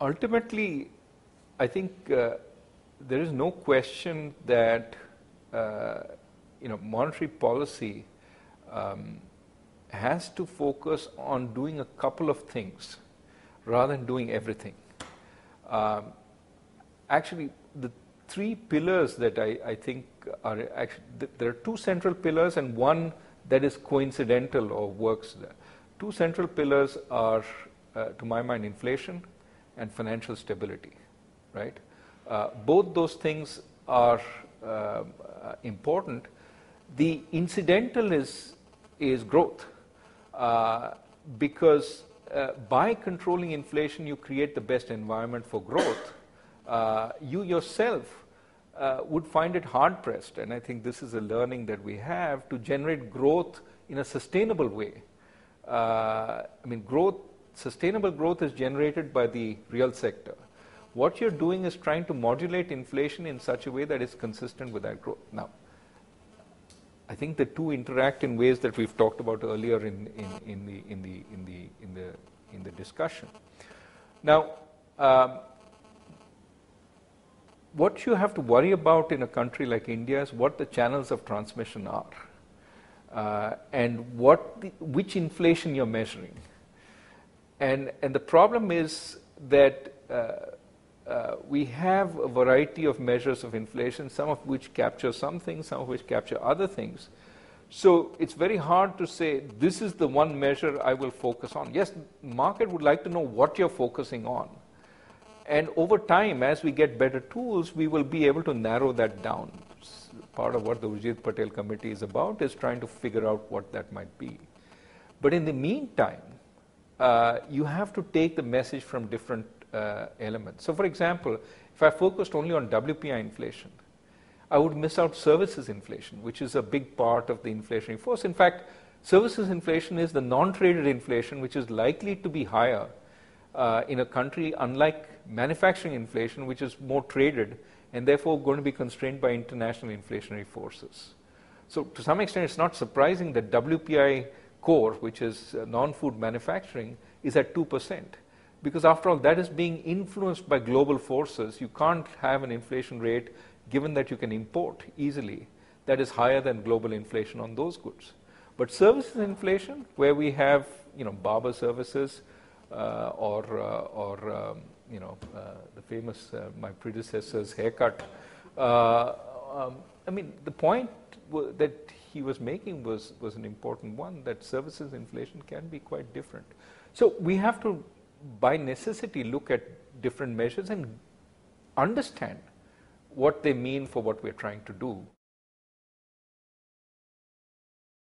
Ultimately, I think there is no question that monetary policy has to focus on doing a couple of things rather than doing everything. Actually, the three pillars that I think are actually, there are two central pillars and one that is coincidental or works there. Two central pillars are, to my mind, inflation and financial stability, right? Both those things are important. The incidental is growth, because by controlling inflation, you create the best environment for growth. You yourself would find it hard-pressed, and I think this is a learning that we have, to generate growth in a sustainable way. Sustainable growth is generated by the real sector. What you're doing is trying to modulate inflation in such a way that is consistent with that growth. Now, I think the two interact in ways that we've talked about earlier in the discussion. Now, what you have to worry about in a country like India is what the channels of transmission are, and which inflation you're measuring. And the problem is that we have a variety of measures of inflation, some of which capture some things, some of which capture other things. So it's very hard to say, this is the one measure I will focus on. Yes, the market would like to know what you're focusing on. And over time, as we get better tools, we will be able to narrow that down. Part of what the Urjit Patel Committee is about is trying to figure out what that might be. But in the meantime, you have to take the message from different elements. So for example, if I focused only on WPI inflation, I would miss out services inflation, which is a big part of the inflationary force. In fact, services inflation is the non-traded inflation, which is likely to be higher in a country unlike manufacturing inflation, which is more traded and therefore going to be constrained by international inflationary forces. So to some extent, it's not surprising that WPI core, which is non-food manufacturing, is at 2%. Because after all, that is being influenced by global forces. You can't have an inflation rate, given that you can import easily, that is higher than global inflation on those goods. But services inflation, where we have barber services or the famous my predecessor's haircut. The point that he was making was an important one, that services inflation can be quite different. So we have to, by necessity, look at different measures and understand what they mean for what we're trying to do.